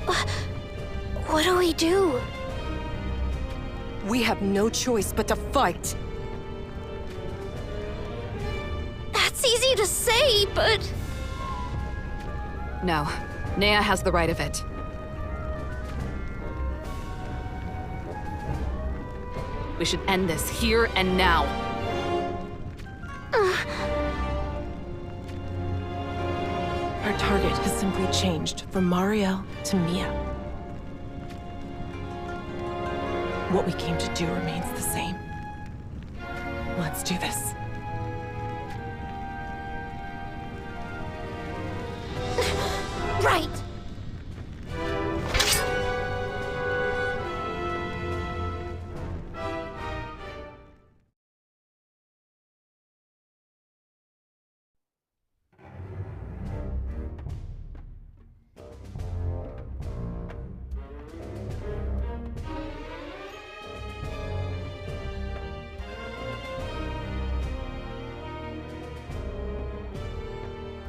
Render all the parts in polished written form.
What do we do? We have no choice but to fight. That's easy to say, but... No. Nea has the right of it. We should end this here and now. Our target has simply changed from Mariel to Mia. What we came to do remains the same. Let's do this. Right!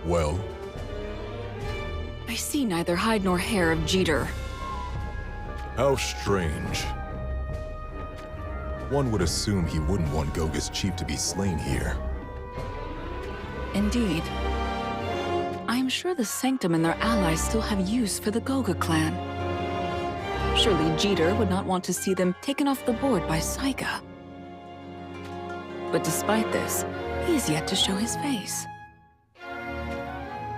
Well? I see neither hide nor hair of Jeter. How strange. One would assume he wouldn't want Goga's chief to be slain here. Indeed. I am sure the Sanctum and their allies still have use for the Goga clan. Surely Jeter would not want to see them taken off the board by Saiga. But despite this, he is yet to show his face.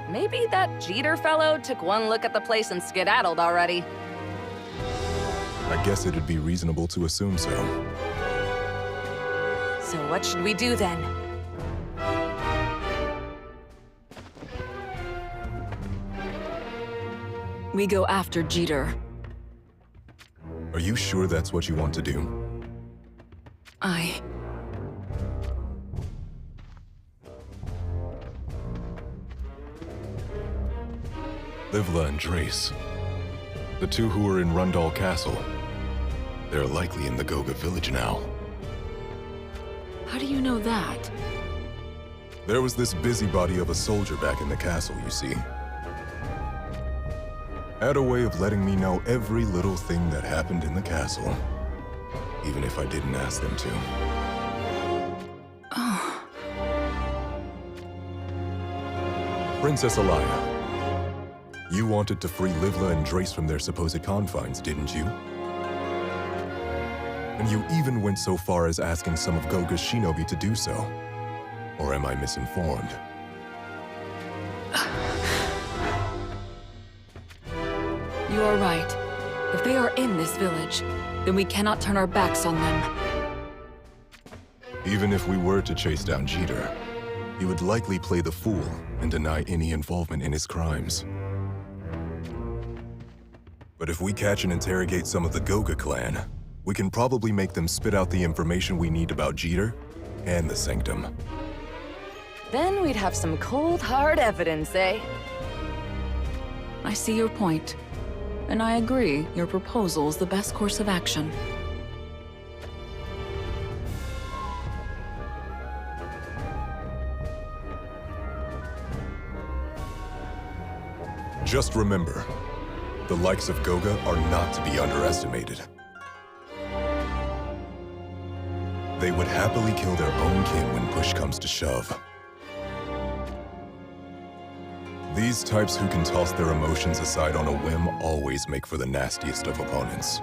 Maybe that Jeter fellow took one look at the place and skedaddled already. I guess it'd be reasonable to assume so. So what should we do then? We go after Jeter. Are you sure that's what you want to do? Livla and Drace. The two who were in Rundal Castle. They're likely in the Goga village now. How do you know that? There was this busybody of a soldier back in the castle, you see. Had a way of letting me know every little thing that happened in the castle. Even if I didn't ask them to. Oh. Princess Alaya. You wanted to free Livla and Drace from their supposed confines, didn't you? And you even went so far as asking some of Goga's shinobi to do so. Or am I misinformed? You are right. If they are in this village, then we cannot turn our backs on them. Even if we were to chase down Jeter, he would likely play the fool and deny any involvement in his crimes. But if we catch and interrogate some of the Goga clan, we can probably make them spit out the information we need about Jeter and the Sanctum. Then we'd have some cold, hard evidence, eh? I see your point. And I agree, your proposal is the best course of action. Just remember, the likes of Goga are not to be underestimated. They would happily kill their own kin when push comes to shove. These types who can toss their emotions aside on a whim always make for the nastiest of opponents.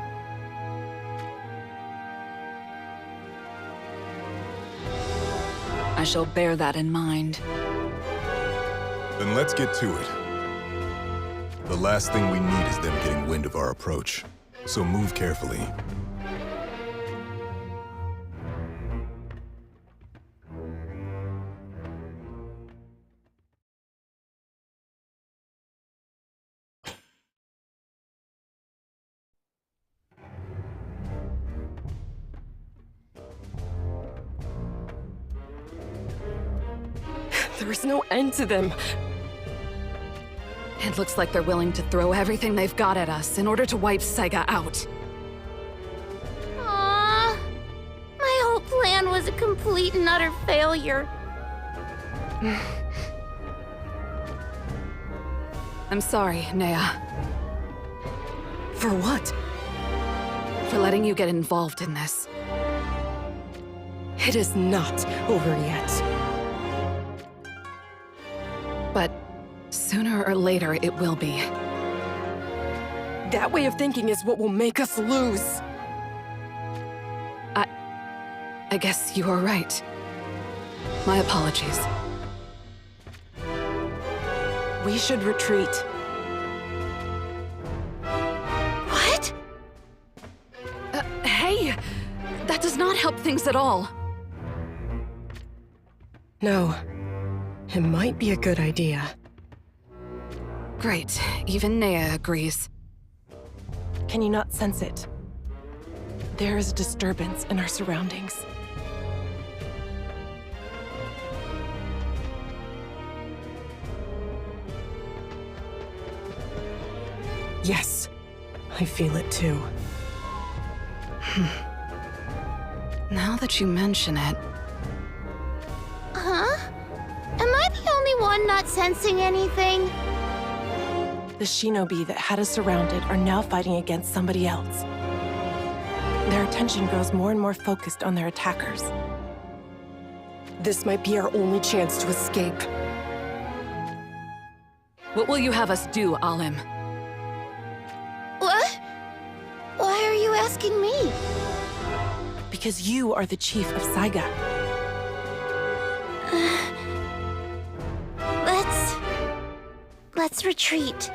I shall bear that in mind. Then let's get to it. The last thing we need is them getting wind of our approach, so move carefully. There is no end to them. It looks like they're willing to throw everything they've got at us in order to wipe Saiga out. Aww. My whole plan was a complete and utter failure. I'm sorry, Nea. For what? For letting you get involved in this. It is not over yet. But sooner or later, it will be. That way of thinking is what will make us lose. I guess you are right. My apologies. We should retreat. What? Hey! That does not help things at all. No. It might be a good idea. Great. Even Nea agrees. Can you not sense it? There is a disturbance in our surroundings. Yes, I feel it too. Now that you mention it, Huh? Am I the only one not sensing anything? The shinobi that had us surrounded are now fighting against somebody else. Their attention grows more and more focused on their attackers. This might be our only chance to escape. what will you have us do, Alim? What? Why are you asking me? Because you are the chief of Saiga. Let's retreat.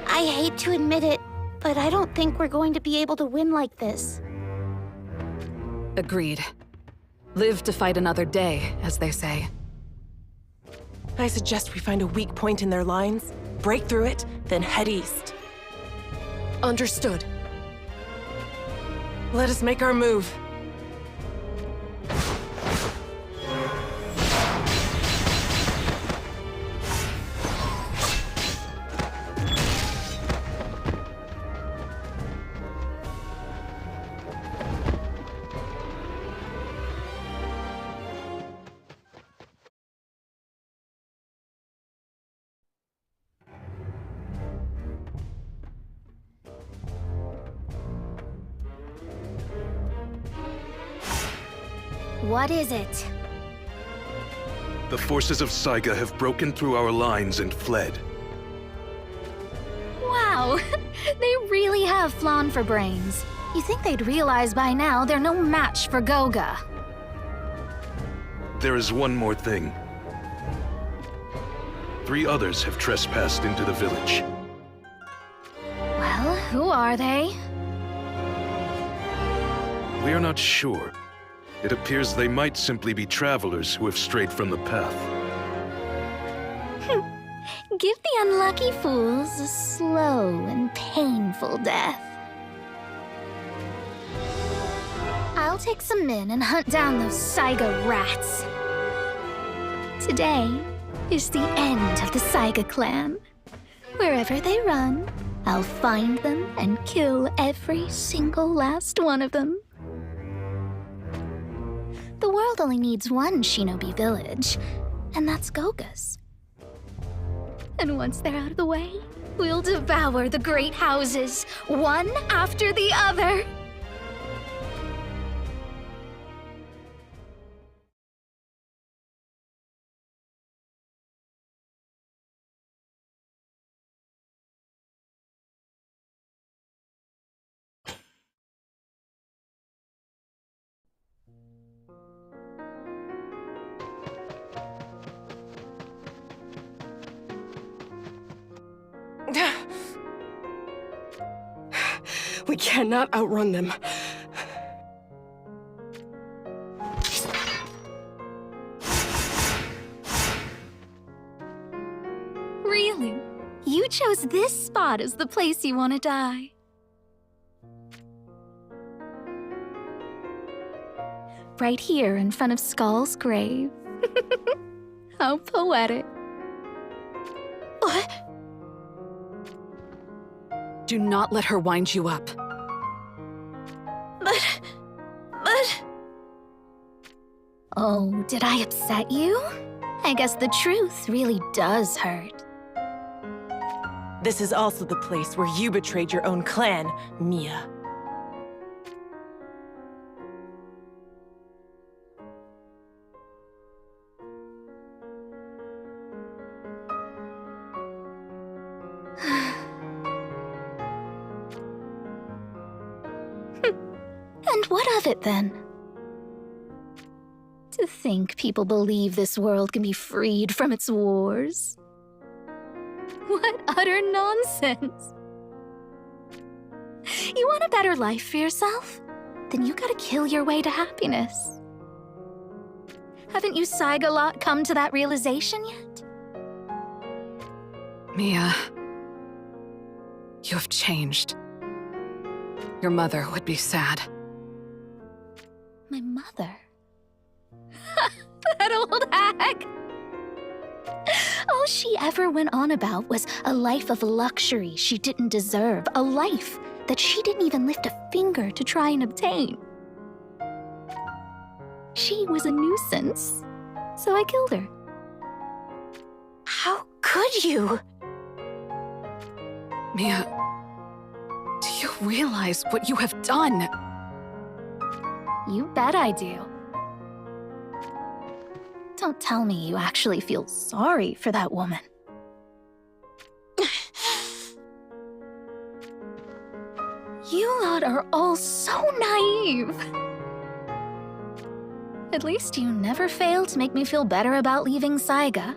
I hate to admit it, but I don't think we're going to be able to win like this. Agreed. Live to fight another day, as they say. I suggest we find a weak point in their lines, break through it, then head east. Understood. Let us make our move. What is it? The forces of Saiga have broken through our lines and fled. Wow, they really have flawn for brains. You think they'd realize by now they're no match for Goga. There is one more thing. 3 others have trespassed into the village. Well, who are they? We are not sure. It appears they might simply be travelers who have strayed from the path. Give the unlucky fools a slow and painful death. I'll take some men and hunt down those Saiga rats. Today is the end of the Saiga clan. Wherever they run, I'll find them and kill every single last one of them. The world only needs one shinobi village, and that's Goga's. And once they're out of the way, we'll devour the great houses, one after the other. We cannot outrun them. Really? You chose this spot as the place you want to die. Right here in front of Skull's grave. How poetic. What? Do not let her wind you up. But... Oh, did I upset you? I guess the truth really does hurt. This is also the place where you betrayed your own clan, Mia. And what of it, then? To think people believe this world can be freed from its wars. What utter nonsense! You want a better life for yourself? Then you gotta kill your way to happiness. Haven't you Saiga-lot come to that realization yet? Mia, you have changed. Your mother would be sad. My mother? That old hag! All she ever went on about was a life of luxury she didn't deserve, a life that she didn't even lift a finger to try and obtain. She was a nuisance, so I killed her. How could you? Mia, do you realize what you have done? You bet I do. Don't tell me you actually feel sorry for that woman. You lot are all so naive. At least you never fail to make me feel better about leaving Saiga.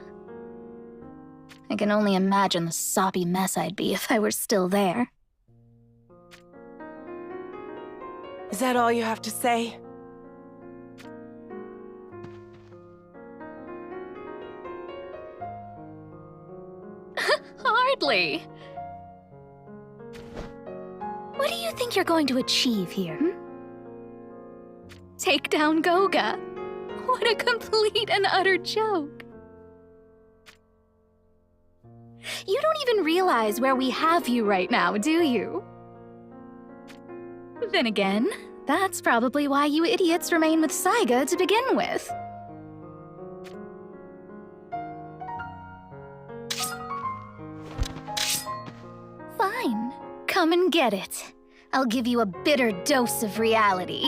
I can only imagine the soppy mess I'd be if I were still there. Is that all you have to say? Hardly. What do you think you're going to achieve here? Take down Goga? What a complete and utter joke. You don't even realize where we have you right now, do you? Then again, that's probably why you idiots remain with Saiga to begin with. Fine. Come and get it. I'll give you a bitter dose of reality.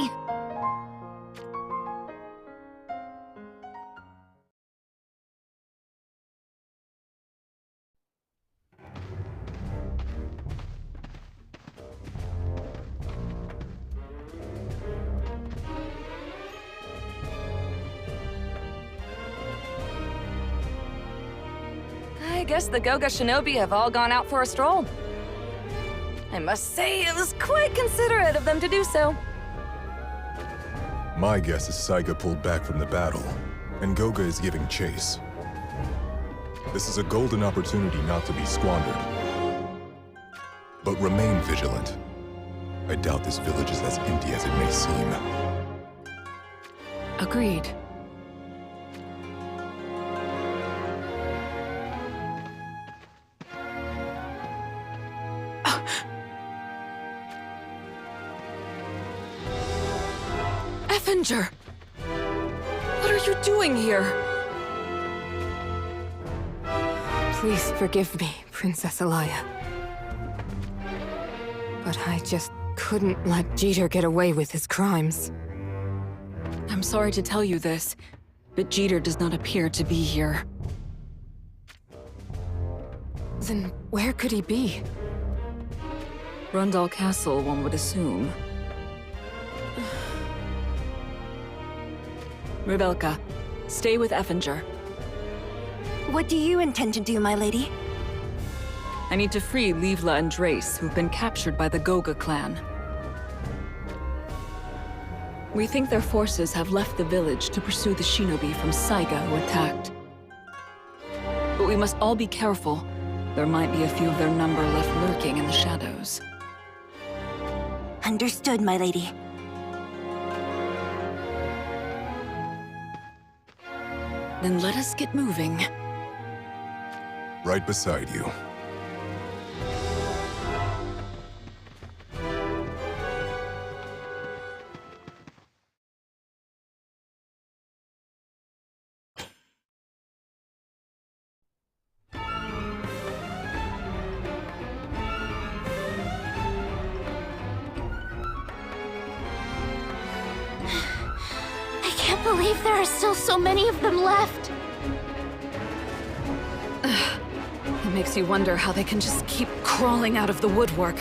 I guess the Goga Shinobi have all gone out for a stroll. I must say, it was quite considerate of them to do so. My guess is Saiga pulled back from the battle, and Goga is giving chase. This is a golden opportunity not to be squandered. But remain vigilant. I doubt this village is as empty as it may seem. Agreed. Effinger! What are you doing here? Please forgive me, Princess Alaya. But I just couldn't let Jeter get away with his crimes. I'm sorry to tell you this, but Jeter does not appear to be here. Then where could he be? Rundal Castle, one would assume. Rebelka, stay with Effinger. What do you intend to do, my lady? I need to free Livla and Drace, who've been captured by the Goga clan. We think their forces have left the village to pursue the shinobi from Saiga who attacked. But we must all be careful. There might be a few of their number left lurking in the shadows. Understood, my lady. Then let us get moving. Right beside you. believe there are still so many of them left. It makes you wonder how they can just keep crawling out of the woodwork.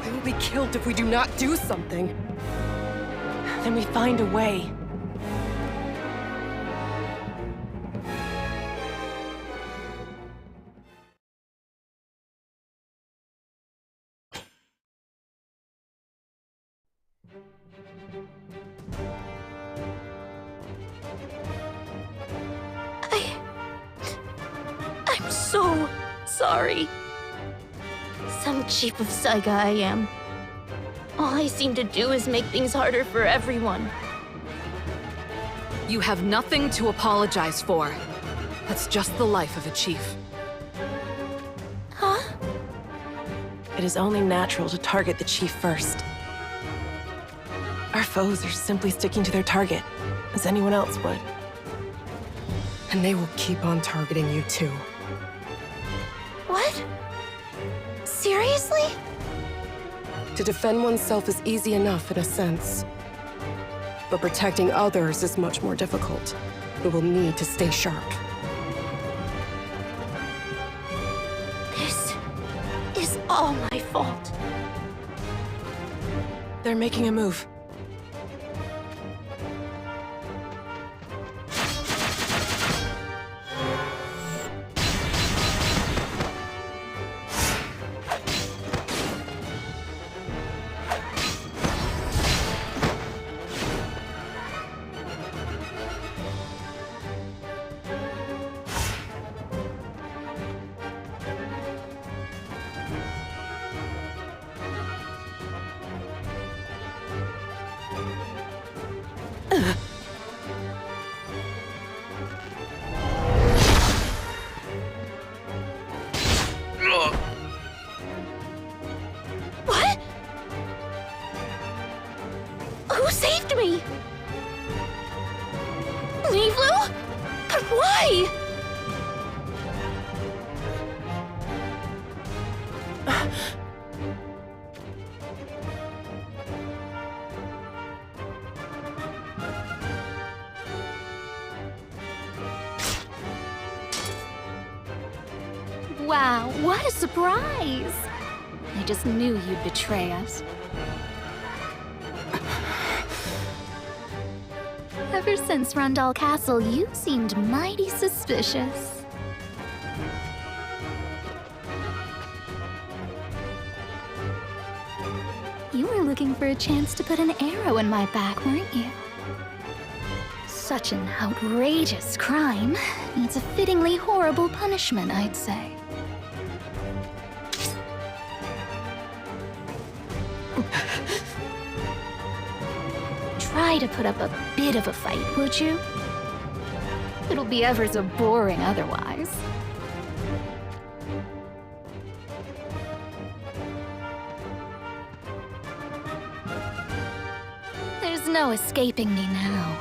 They will be killed if we do not do something. Then we find a way. I'm so sorry. Some cheap of Saiga I am. All I seem to do is make things harder for everyone. You have nothing to apologize for. That's just the life of a chief. Huh? It is only natural to target the chief first. Our foes are simply sticking to their target, as anyone else would. And they will keep on targeting you too. What? Seriously? To defend oneself is easy enough in a sense. But protecting others is much more difficult. We will need to stay sharp. This is all my fault. They're making a move. What? Who saved me? Leevlu? But why? Wow, what a surprise! I just knew you'd betray us. Ever since Rundal Castle, you seemed mighty suspicious. You were looking for a chance to put an arrow in my back, weren't you? Such an outrageous crime needs a fittingly horrible punishment, I'd say. Try to put up a bit of a fight, would you? It'll be ever so boring otherwise. There's no escaping me now.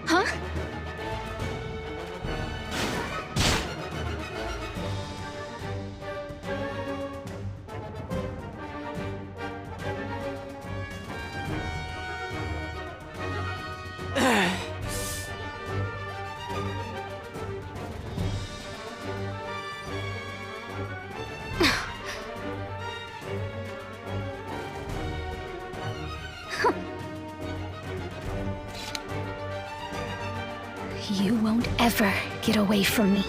Huh? You won't ever get away from me.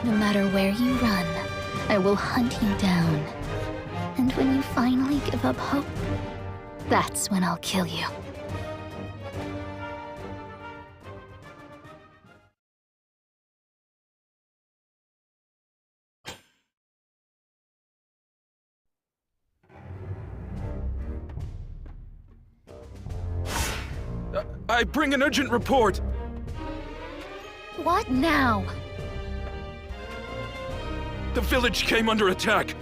No matter where you run, I will hunt you down. And when you finally give up hope, that's when I'll kill you. I bring an urgent report! What now? The village came under attack!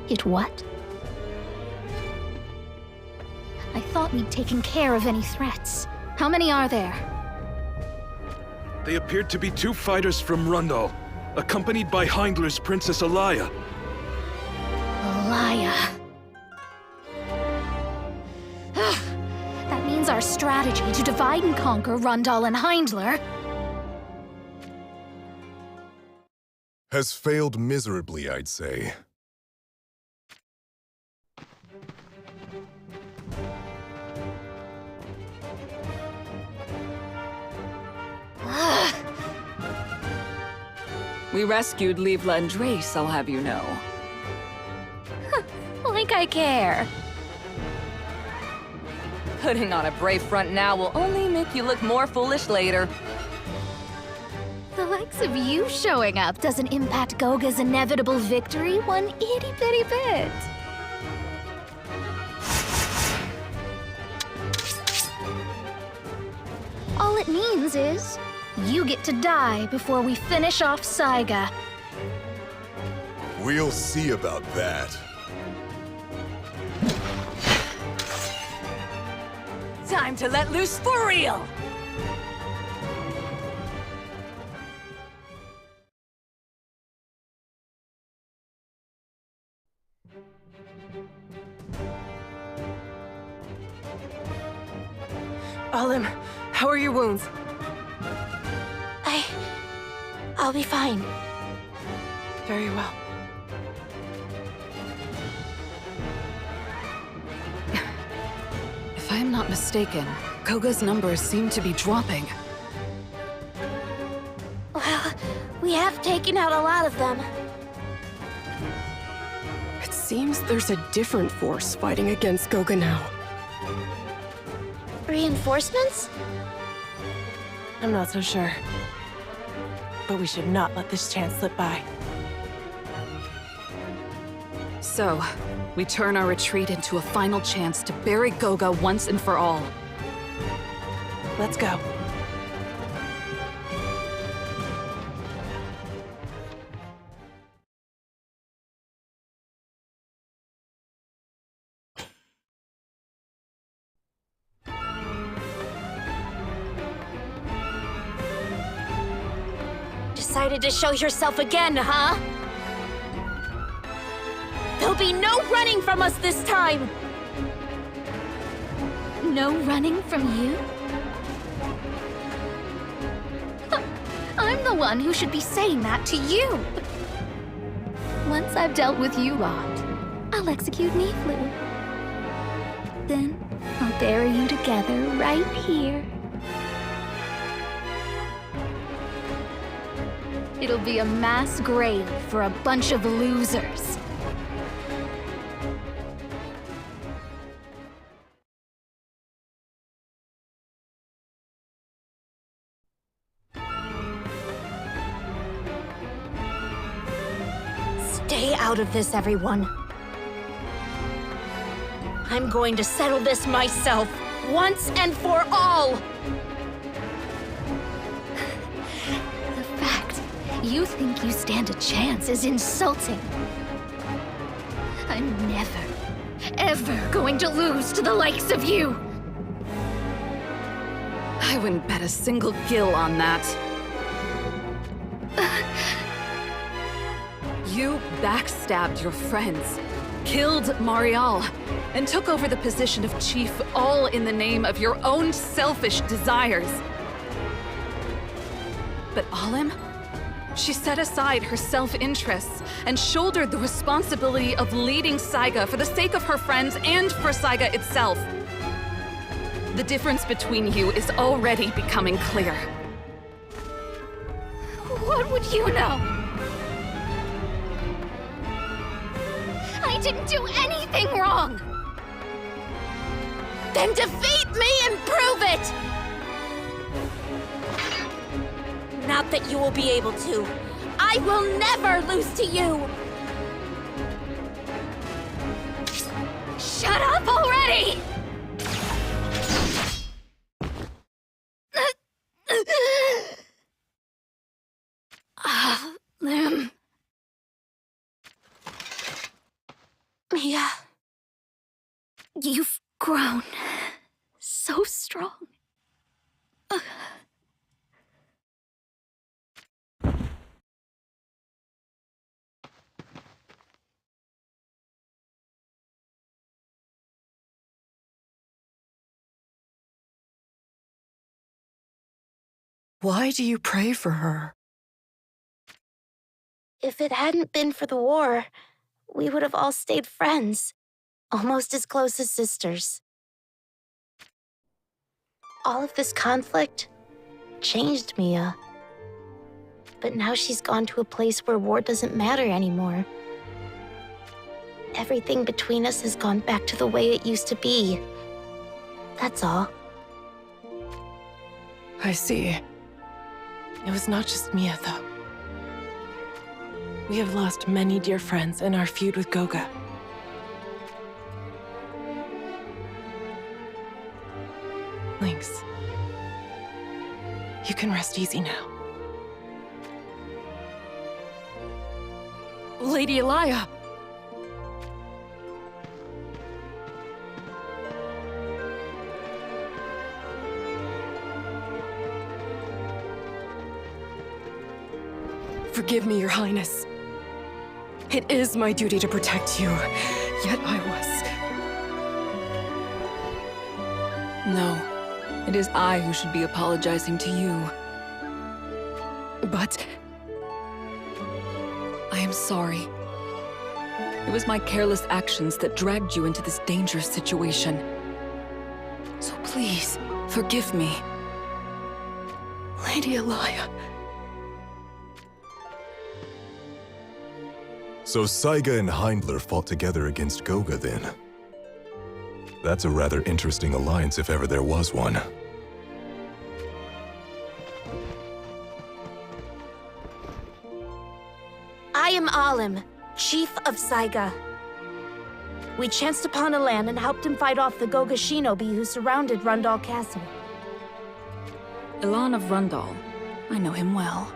It what? I thought we'd taken care of any threats. How many are there? They appeared to be 2 fighters from Rundal. accompanied by Heindler's Princess Alaya. Alaya. That means our strategy to divide and conquer Rundal and Heindler Has failed miserably, I'd say. We rescued Livla and Drace, I'll have you know. like I care. Putting on a brave front now will only make you look more foolish later. The likes of you showing up doesn't impact Goga's inevitable victory one itty-bitty bit. All it means is you get to die before we finish off Saiga. We'll see about that. Time to let loose for real! Alim, how are your wounds? I'll be fine. Very well. If I am not mistaken, Koga's numbers seem to be dropping. Well, we have taken out a lot of them. It seems there's a different force fighting against Goga now. Reinforcements? I'm not so sure. But we should not let this chance slip by. So, we turn our retreat into a final chance to bury Goga once and for all. Let's go. Decided to show yourself again, huh? There'll be no running from us this time! No running from you? I'm the one who should be saying that to you! Once I've dealt with you lot, I'll execute Niflu. Then, I'll bury you together right here. It'll be a mass grave for a bunch of losers. Stay out of this, everyone. I'm going to settle this myself, once and for all! The fact you think you stand a chance is insulting. I'm never, ever going to lose to the likes of you! I wouldn't bet a single gil on that. You backstabbed your friends, killed Marial, and took over the position of chief all in the name of your own selfish desires. But Alim? She set aside her self-interests and shouldered the responsibility of leading Saiga for the sake of her friends and for Saiga itself. The difference between you is already becoming clear. What would you know? I didn't do anything wrong! Then defeat me and prove it! Not that you will be able to. I will never lose to you! Shut up already! Lim. Mia. You've grown so strong. Why do you pray for her? If it hadn't been for the war, we would have all stayed friends, almost as close as sisters. All of this conflict changed Mia. But now she's gone to a place where war doesn't matter anymore. Everything between us has gone back to the way it used to be. That's all. I see. It was not just Mia, though. We have lost many dear friends in our feud with Goga. Lynx, you can rest easy now. Lady Elia! Forgive me, Your Highness. It is my duty to protect you, yet I was... No, it is I who should be apologizing to you. But... I am sorry. It was my careless actions that dragged you into this dangerous situation. So please, forgive me. Lady Elia... So Saiga and Heindler fought together against Goga then. That's a rather interesting alliance if ever there was one. I am Alim, chief of Saiga. We chanced upon Alan and helped him fight off the Goga shinobi who surrounded Rundal Castle. Elan of Rundal. I know him well.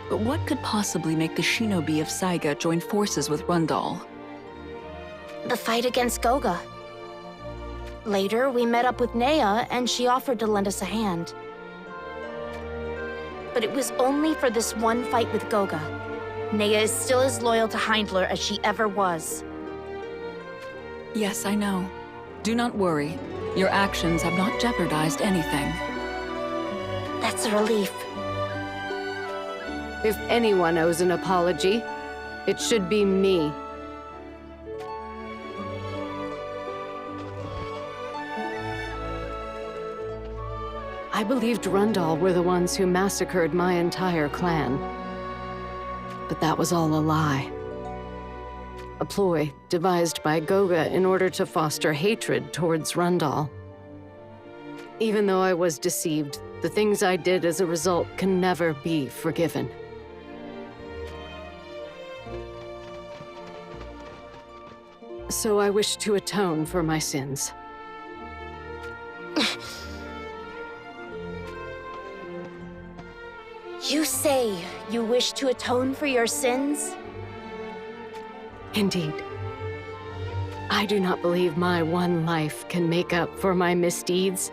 But what could possibly make the shinobi of Saiga join forces with Rundal? The fight against Goga. Later, we met up with Nea, and she offered to lend us a hand. But it was only for this one fight with Goga. Nea is still as loyal to Heindler as she ever was. Yes, I know. Do not worry. Your actions have not jeopardized anything. That's a relief. If anyone owes an apology, it should be me. I believed Rundal were the ones who massacred my entire clan. But that was all a lie. A ploy devised by Goga in order to foster hatred towards Rundal. Even though I was deceived, the things I did as a result can never be forgiven. So I wish to atone for my sins. You say you wish to atone for your sins? Indeed. I do not believe my one life can make up for my misdeeds,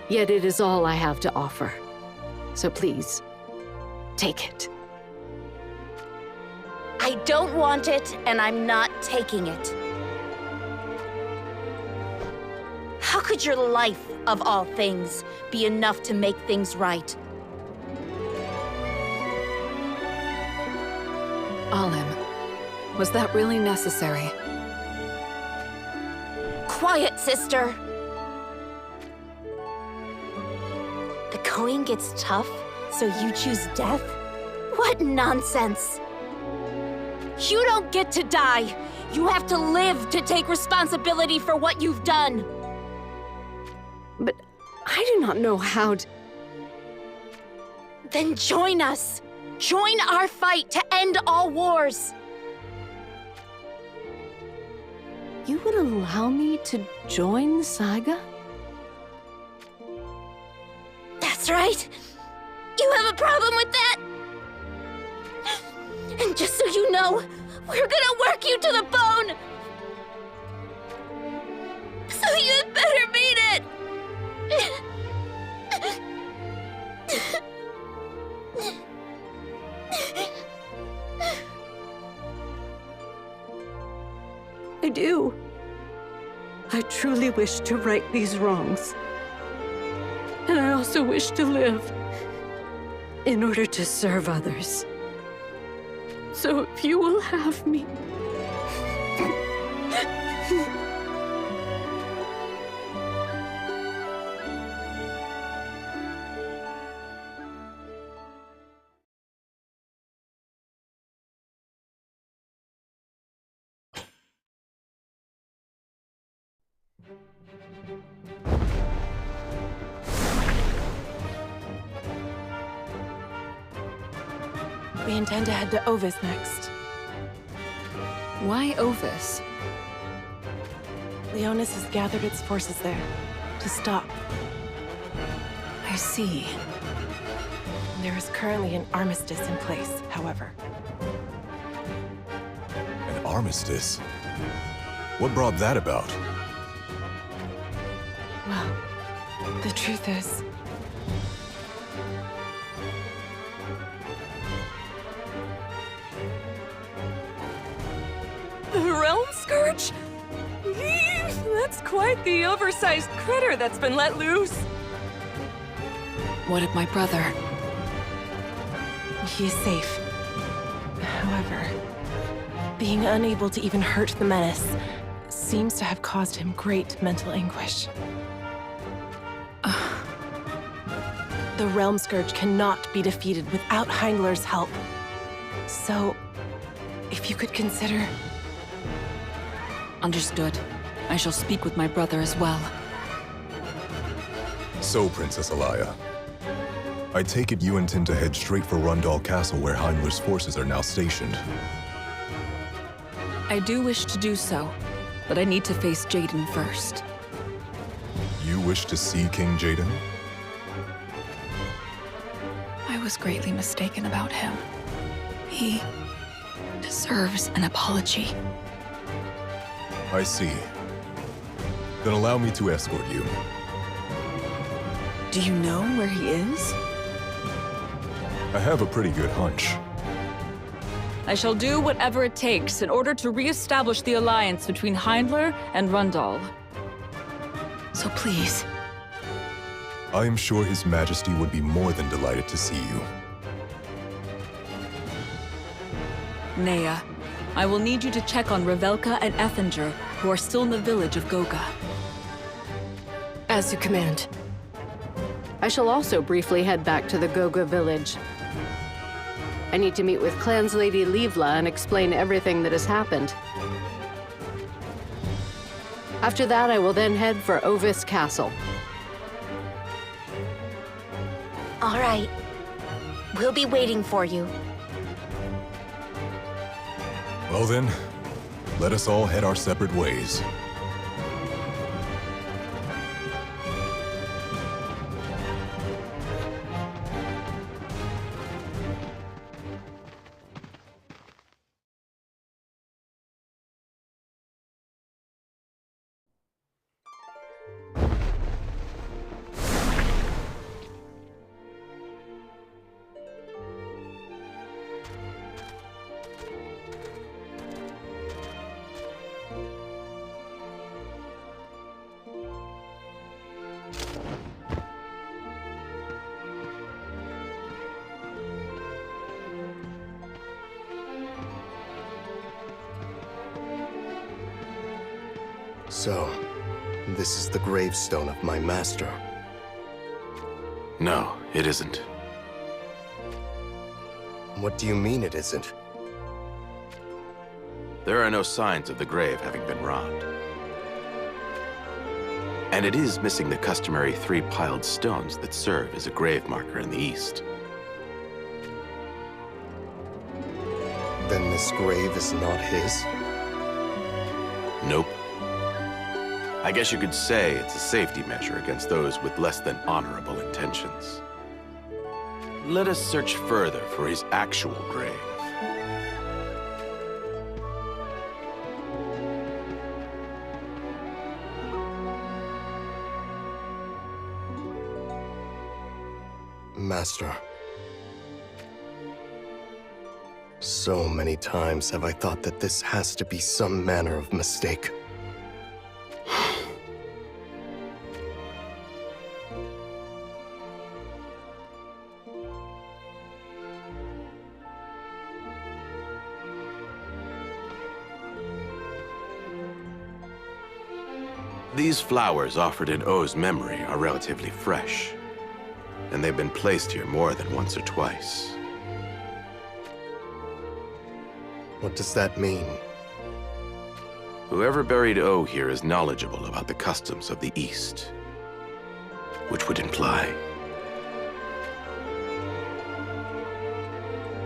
yet it is all I have to offer. So please, take it. I don't want it, and I'm not taking it. How could your life, of all things, be enough to make things right? Alim, was that really necessary? Quiet, sister! The going gets tough, so you choose death? What nonsense! You don't get to die! You have to live to take responsibility for what you've done! But I do not know how to... Then join us! Join our fight to end all wars! You would allow me to join Saiga? That's right! You have a problem with that? And just so you know, we're gonna work you to the bone! So you'd better mean it! I do. I truly wish to right these wrongs. And I also wish to live in order to serve others. So if you will have me... We intend to head to Ovis next. Why Ovis? Leonis has gathered its forces there to stop. I see. There is currently an armistice in place, however. An armistice? What brought that about? Well, the truth is, The Realm Scourge? That's quite the oversized critter that's been let loose. What of my brother? he is safe. However, being unable to even hurt the menace seems to have caused him great mental anguish. The Realm Scourge cannot be defeated without Heindler's help. So, if you could consider... Understood. I shall speak with my brother as well. So, Princess Alaya, I take it you intend to head straight for Rundal Castle where Heindler's forces are now stationed. I do wish to do so, but I need to face Jaden first. You wish to see King Jaden? I was greatly mistaken about him. He deserves an apology. I see. Then allow me to escort you. Do you know where he is? I have a pretty good hunch. I shall do whatever it takes in order to re-establish the alliance between Heindler and Rundal. So please. I am sure His Majesty would be more than delighted to see you. Nea, I will need you to check on Revelka and Ethinger, who are still in the village of Goga. As you command. I shall also briefly head back to the Goga village. I need to meet with Clanslady Livla and explain everything that has happened. After that, I will then head for Ovis Castle. All right. We'll be waiting for you. Well then, let us all head our separate ways. So, this is the gravestone of my master. No, it isn't. What do you mean it isn't? There are no signs of the grave having been robbed. And it is missing the customary 3 piled stones that serve as a grave marker in the east. Then this grave is not his? Nope. I guess you could say it's a safety measure against those with less than honorable intentions. Let us search further for his actual grave. Master. So many times have I thought that this has to be some manner of mistake. These flowers offered in O's memory are relatively fresh, and they've been placed here more than once or twice. What does that mean? Whoever buried O here is knowledgeable about the customs of the East, which would imply...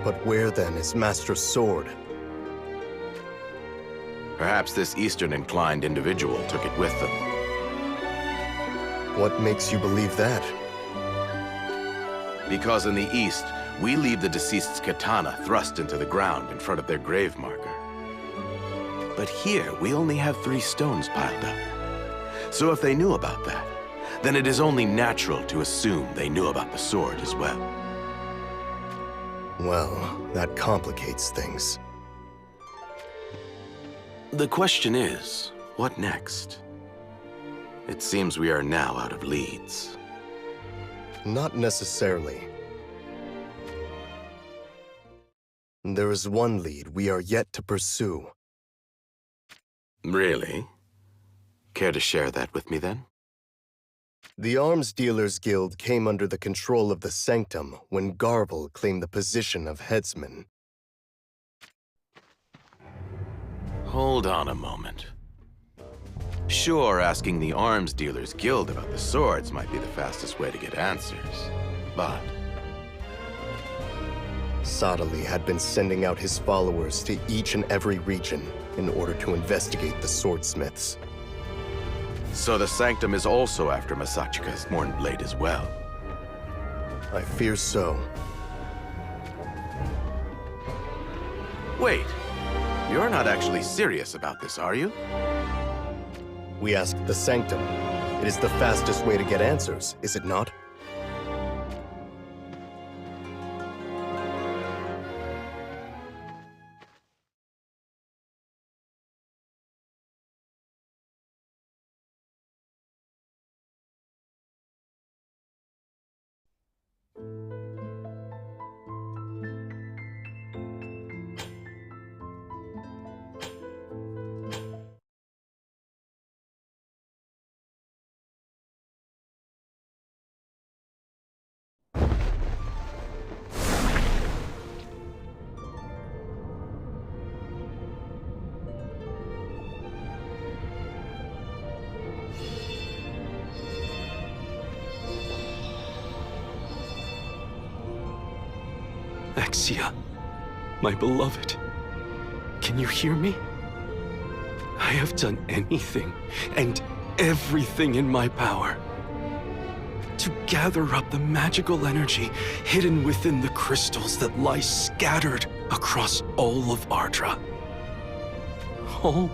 But where then is Master's sword? Perhaps this Eastern-inclined individual took it with them. What makes you believe that? Because in the East, we leave the deceased's katana thrust into the ground in front of their grave marker. But here, we only have 3 stones piled up. So if they knew about that, then it is only natural to assume they knew about the sword as well. Well, that complicates things. The question is, what next? It seems we are now out of leads. Not necessarily. There is one lead we are yet to pursue. Really? Care to share that with me then? The Arms Dealers Guild came under the control of the Sanctum when Garble claimed the position of headsman. Hold on a moment. Sure, asking the Arms Dealers Guild about the swords might be the fastest way to get answers, but... Sadali had been sending out his followers to each and every region in order to investigate the swordsmiths. So the Sanctum is also after Masachika's Mournblade as well? I fear so. Wait, you're not actually serious about this, are you? We asked the Sanctum. It is the fastest way to get answers, is it not? Axia, my beloved, can you hear me? I have done anything and everything in my power to gather up the magical energy hidden within the crystals that lie scattered across all of Ardra. All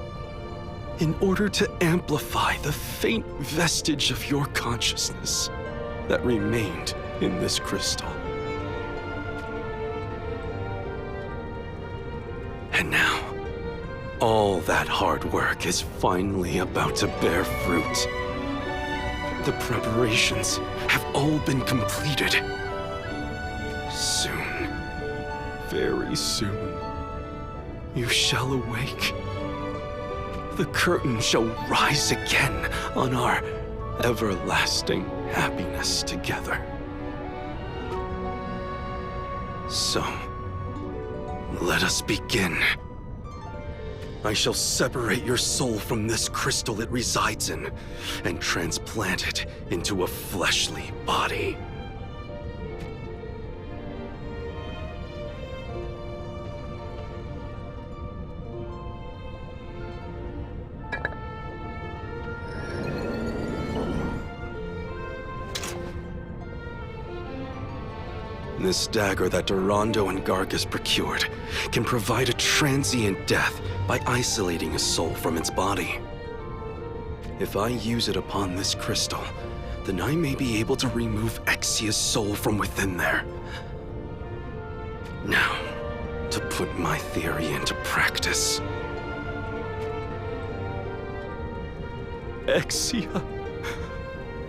in order to amplify the faint vestige of your consciousness that remained in this crystal. And now, all that hard work is finally about to bear fruit. The preparations have all been completed. Soon, very soon, you shall awake. The curtain shall rise again on our everlasting happiness together. So, let us begin. I shall separate your soul from this crystal it resides in and transplant it into a fleshly body. This dagger that Durando and Gargus procured can provide a transient death by isolating a soul from its body. If I use it upon this crystal, then I may be able to remove Exia's soul from within there. Now, to put my theory into practice. Exia,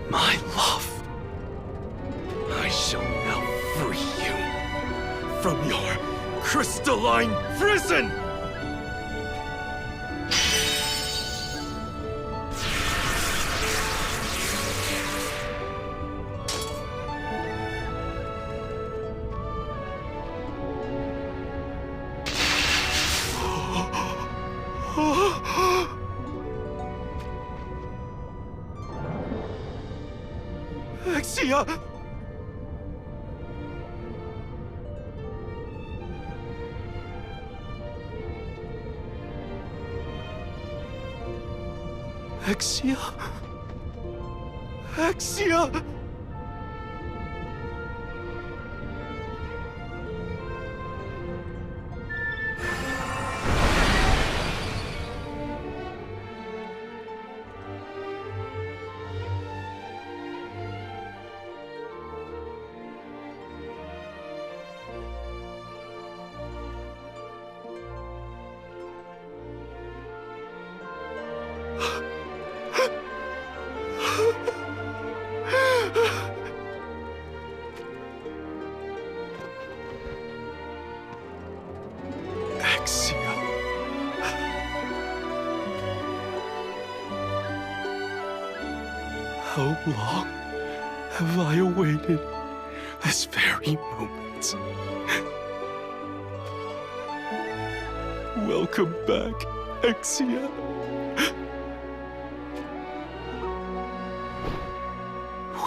my love, I shall now free you from your crystalline prison! Exia! Exia! Exia! How long have I awaited this very moment? Welcome back, Exia.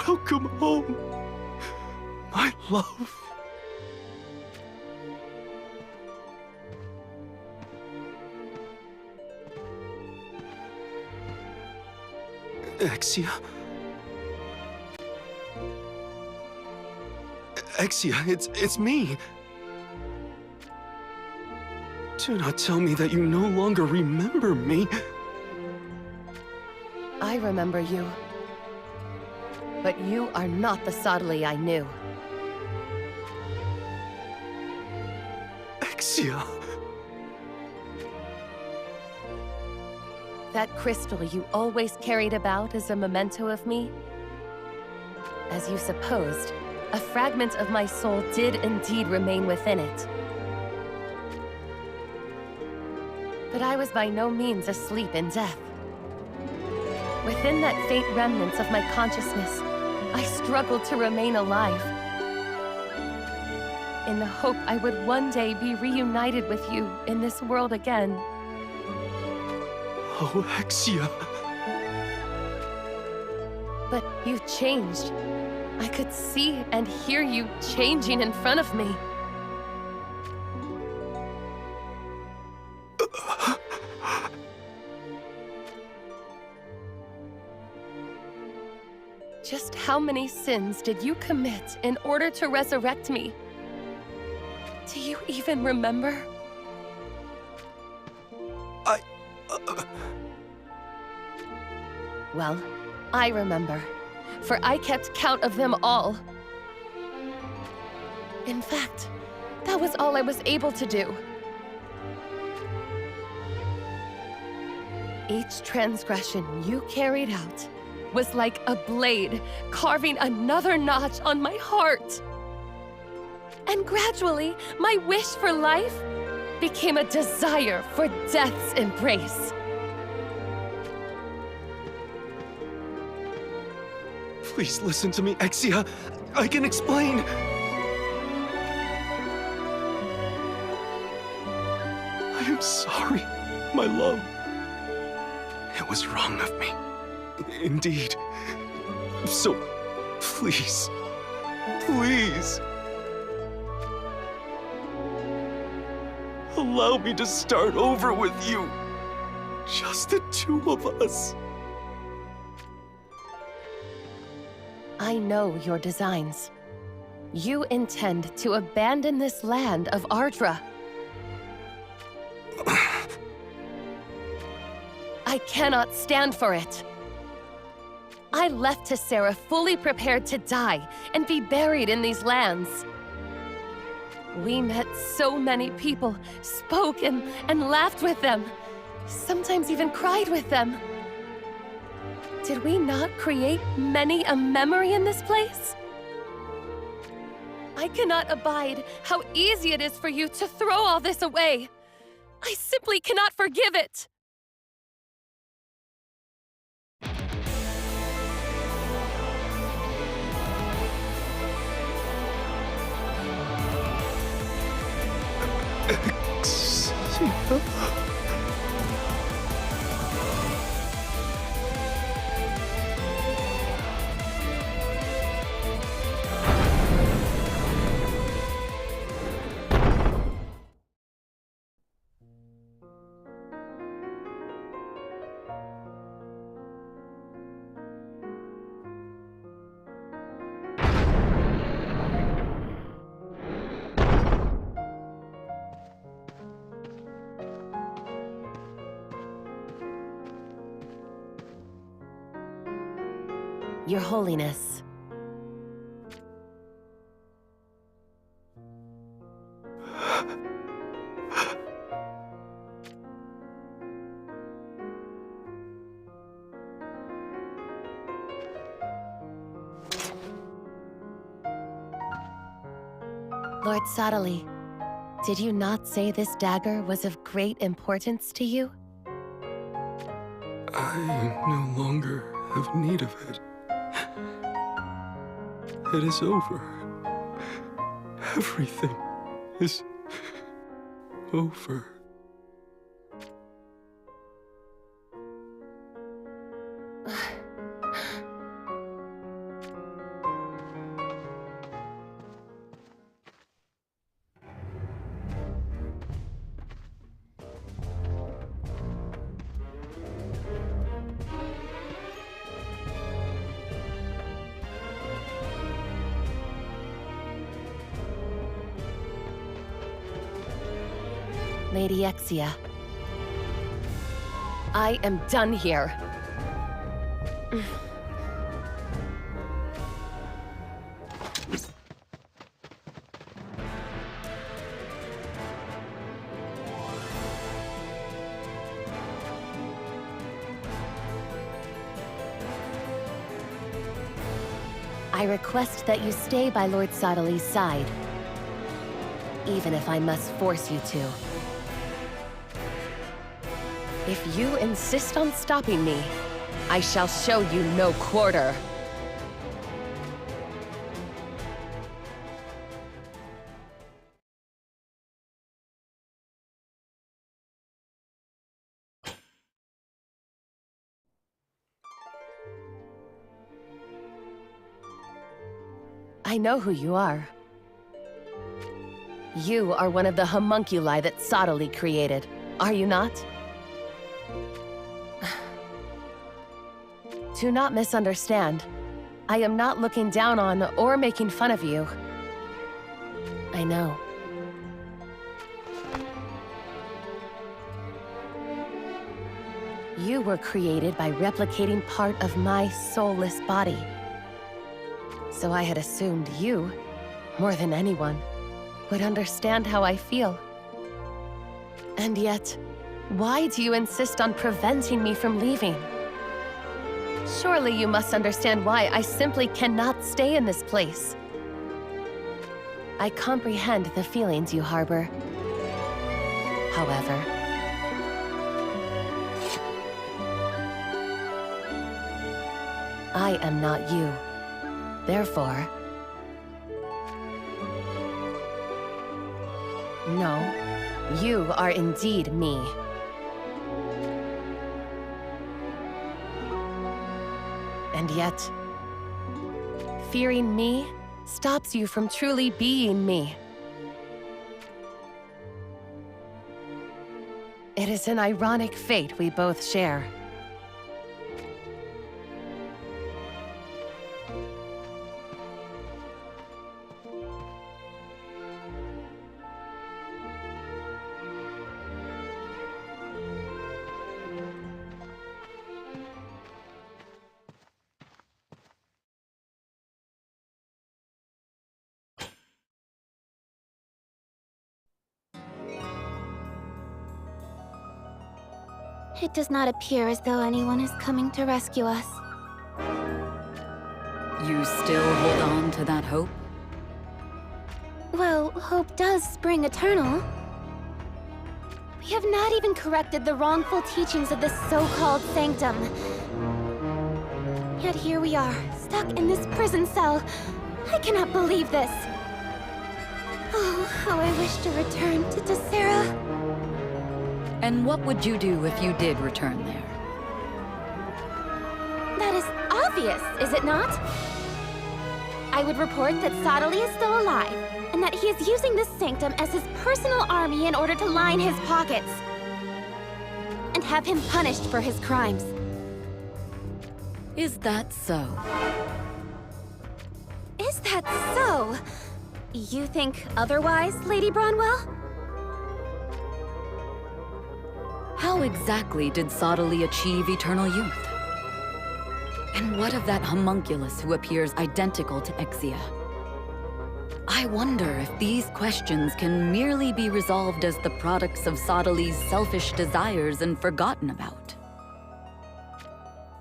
Welcome home, my love. Exia? Exia, it's me. Do not tell me that you no longer remember me. I remember you. But you are not the Sodali I knew. Exia. That crystal you always carried about as a memento of me? As you supposed, a fragment of my soul did indeed remain within it. But I was by no means asleep in death. Within that faint remnants of my consciousness, I struggled to remain alive. In the hope I would one day be reunited with you in this world again. Oh, Exia. But you changed. I could see and hear you changing in front of me. Just how many sins did you commit in order to resurrect me? Do you even remember? Well, I remember, for I kept count of them all. In fact, that was all I was able to do. Each transgression you carried out was like a blade carving another notch on my heart. And gradually, my wish for life became a desire for death's embrace. Please listen to me, Exia. I can explain. I am sorry, my love. It was wrong of me. Indeed. So, please, please, allow me to start over with you. Just the two of us. I know your designs. You intend to abandon this land of Ardra. I cannot stand for it. I left Tessera fully prepared to die and be buried in these lands. We met so many people, spoke and laughed with them, sometimes even cried with them. Did we not create many a memory in this place? I cannot abide how easy it is for you to throw all this away. I simply cannot forgive it. Your Holiness. Lord Sadali, did you not say this dagger was of great importance to you? I no longer have need of it. It is over. Everything is over. Lady Exia, I am done here. I request that you stay by Lord Sadali's side, even if I must force you to. If you insist on stopping me, I shall show you no quarter. I know who you are. You are one of the homunculi that Sadali created, are you not? Do not misunderstand. I am not looking down on or making fun of you. I know. You were created by replicating part of my soulless body. So I had assumed you, more than anyone, would understand how I feel. And yet, why do you insist on preventing me from leaving? Surely you must understand why I simply cannot stay in this place. I comprehend the feelings you harbor. However, I am not you. Therefore, no, you are indeed me. And yet, fearing me stops you from truly being me. It is an ironic fate we both share. It does not appear as though anyone is coming to rescue us. You still hold on to that hope? Well, hope does spring eternal. We have not even corrected the wrongful teachings of this so-called sanctum. Yet here we are, stuck in this prison cell. I cannot believe this. Oh, how I wish to return to Tessera. And what would you do if you did return there? That is obvious, is it not? I would report that Sadali is still alive, and that he is using this sanctum as his personal army in order to line his pockets. And have him punished for his crimes. Is that so? Is that so? You think otherwise, Lady Bronwell? How exactly did Sadali achieve eternal youth? And what of that homunculus who appears identical to Exia? I wonder if these questions can merely be resolved as the products of Sodali's selfish desires and forgotten about.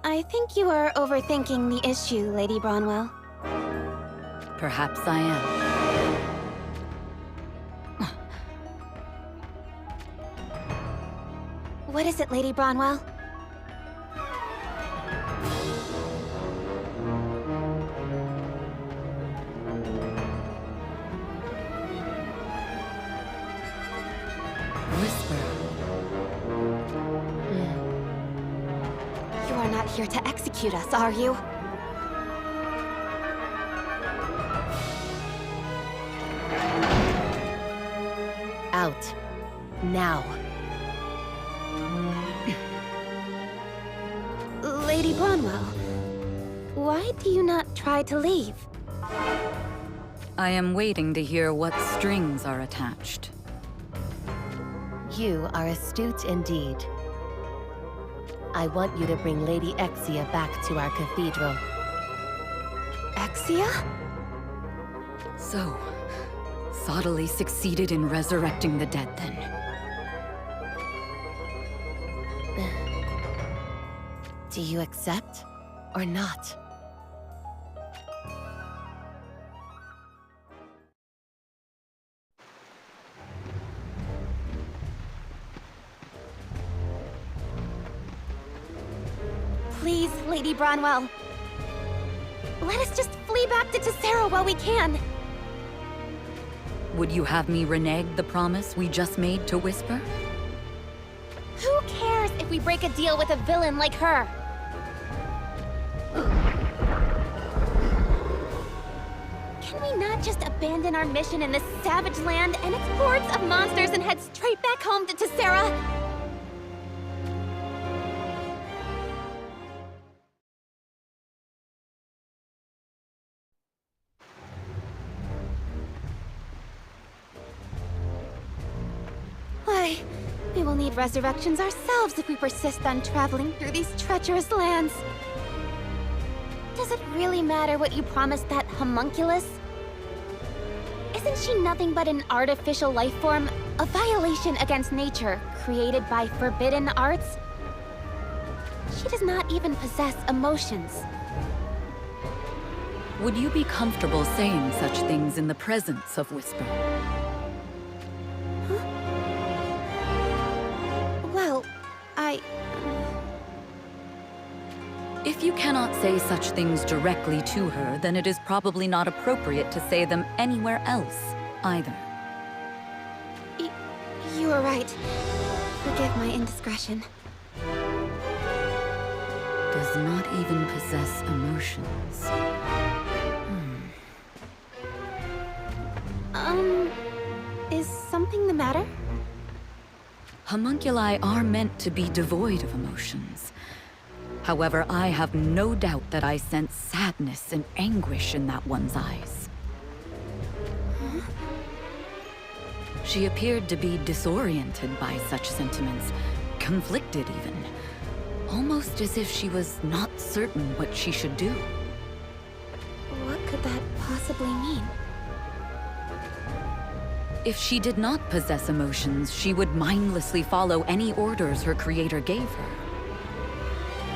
I think you are overthinking the issue, Lady Bronwell. Perhaps I am. What is it, Lady Bronwell? You are not here to execute us, are you? Out. Now. Lady Bronwell, why do you not try to leave? I am waiting to hear what strings are attached. You are astute indeed. I want you to bring Lady Exia back to our cathedral. Exia? So, Sodali succeeded in resurrecting the dead then. Do you accept or not? Please, Lady Bronwell. Let us just flee back to Tessera while we can. Would you have me renege the promise we just made to Whisper? Who cares if we break a deal with a villain like her? Can we not just abandon our mission in this savage land and its hordes of monsters and head straight back home to Tessera? Why, we will need resurrections ourselves if we persist on traveling through these treacherous lands. Does it really matter what you promised that homunculus? Isn't she nothing but an artificial life form, a violation against nature, created by forbidden arts? She does not even possess emotions. Would you be comfortable saying such things in the presence of Whisper? Well, If you cannot say such things directly to her, then it is probably not appropriate to say them anywhere else, either. You are right. Forgive my indiscretion. Does not even possess emotions. Is something the matter? Homunculi are meant to be devoid of emotions. However, I have no doubt that I sense sadness and anguish in that one's eyes. Huh? She appeared to be disoriented by such sentiments, conflicted even. Almost as if she was not certain what she should do. What could that possibly mean? If she did not possess emotions, she would mindlessly follow any orders her creator gave her.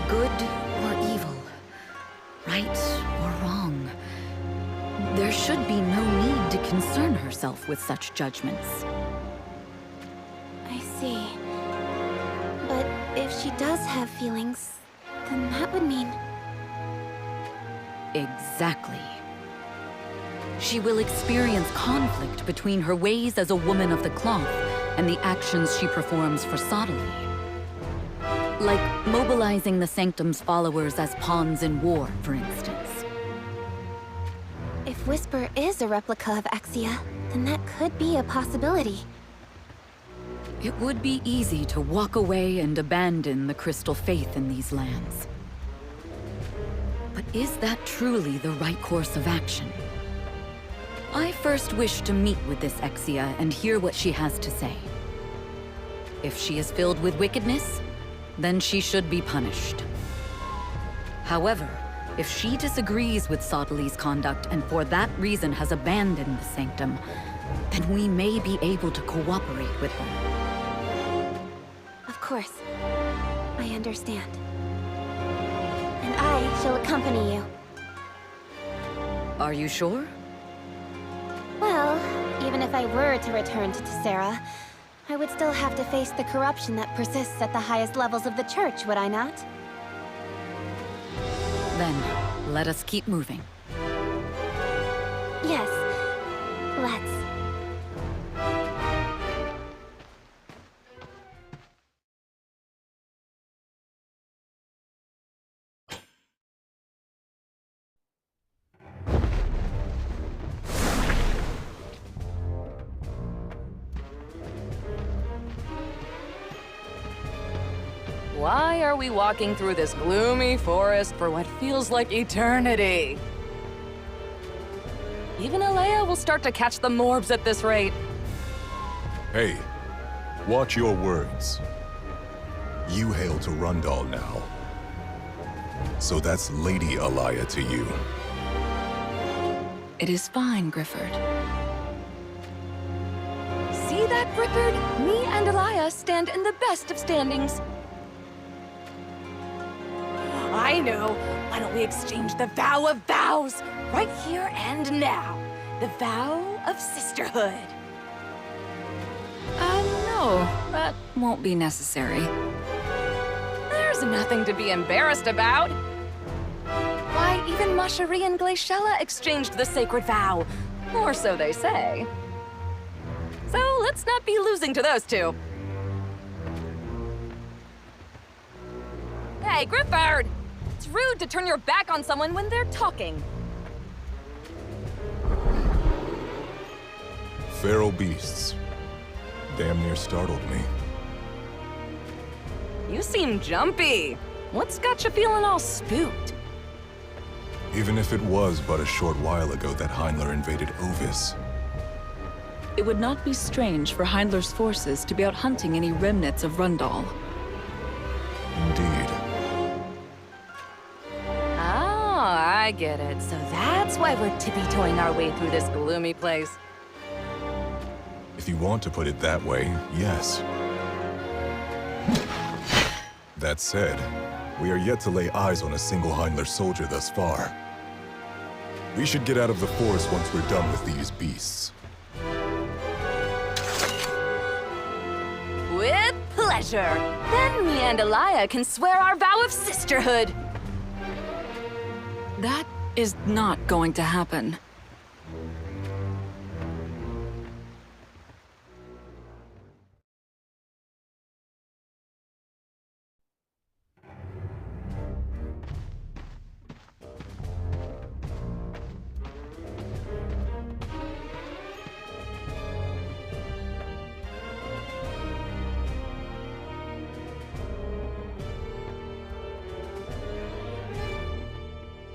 Good or evil, right or wrong. There should be no need to concern herself with such judgments. I see. But if she does have feelings, then that would mean... Exactly. She will experience conflict between her ways as a woman of the cloth and the actions she performs for Sodali. Like mobilizing the Sanctum's followers as pawns in war, for instance. If Whisper is a replica of Exia, then that could be a possibility. It would be easy to walk away and abandon the crystal faith in these lands. But is that truly the right course of action? I first wish to meet with this Exia and hear what she has to say. If she is filled with wickedness, then she should be punished. However, if she disagrees with Sodali's conduct and for that reason has abandoned the Sanctum, then we may be able to cooperate with her. Of course. I understand. And I shall accompany you. Are you sure? Well, even if I were to return to Tessera, I would still have to face the corruption that persists at the highest levels of the Church, would I not? Then, let us keep moving. Yes. Let's. Why are we walking through this gloomy forest for what feels like eternity? Even Alea will start to catch the morbs at this rate. Hey, watch your words. You hail to Rundal now. So that's Lady Alea to you. It is fine, Grifford. See that, Grifford? Me and Alea stand in the best of standings. I know. Why don't we exchange the vow of vows right here and now? The vow of sisterhood. No, that won't be necessary. There's nothing to be embarrassed about. Why, even Macherie and Glaciella exchanged the sacred vow. Or so they say. So let's not be losing to those two. Hey, Grifford! It's rude to turn your back on someone when they're talking. Feral beasts. Damn near startled me. You seem jumpy. What's got you feeling all spooked? Even if it was but a short while ago that Heinler invaded Ovis. It would not be strange for Heinler's forces to be out hunting any remnants of Rundal. Indeed. Oh, I get it. So that's why we're tippy-toeing our way through this gloomy place. If you want to put it that way, yes. That said, we are yet to lay eyes on a single Heinler soldier thus far. We should get out of the forest once we're done with these beasts. With pleasure. Then me and Alea can swear our vow of sisterhood. That is not going to happen.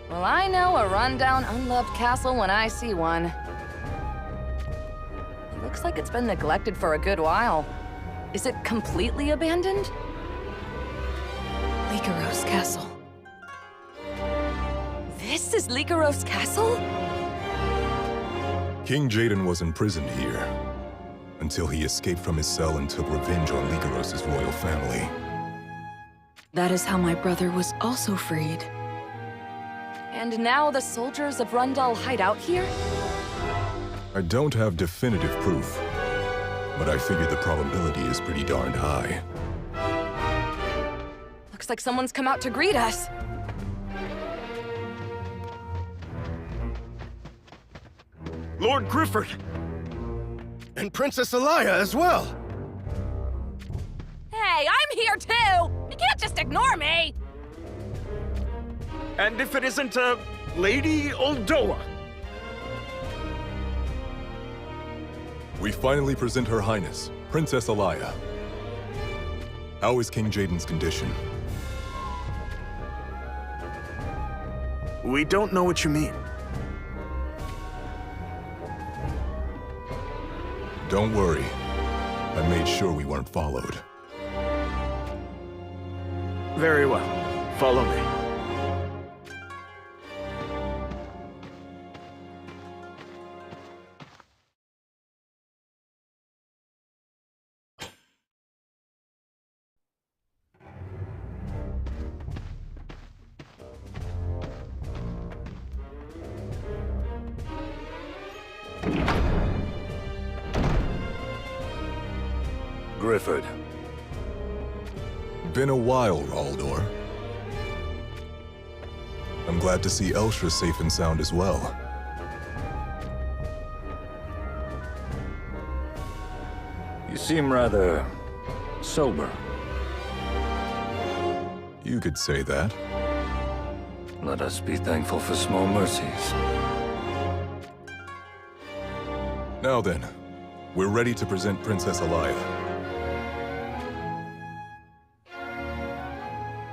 Well, I know a rundown, unloved castle when I see one. It looks like it's been neglected for a good while. Is it completely abandoned? Lycaros Castle. This is Lycaros Castle? King Jaden was imprisoned here, until he escaped from his cell and took revenge on Lycaros' royal family. That is how my brother was also freed. And now the soldiers of Rundal hide out here? I don't have definitive proof, but I figure the probability is pretty darned high. Looks like someone's come out to greet us. Lord Grifford! And Princess Alea as well! Hey, I'm here too! You can't just ignore me! And if it isn't, Lady Oldoa? We finally present Her Highness, Princess Alea. How is King Jaden's condition? We don't know what you mean. Don't worry. I made sure we weren't followed. Very well. Follow me. Grifford. Been a while, Raldor. I'm glad to see Elstra safe and sound as well. You seem rather sober. You could say that. Let us be thankful for small mercies. Now then, we're ready to present Princess Alaya.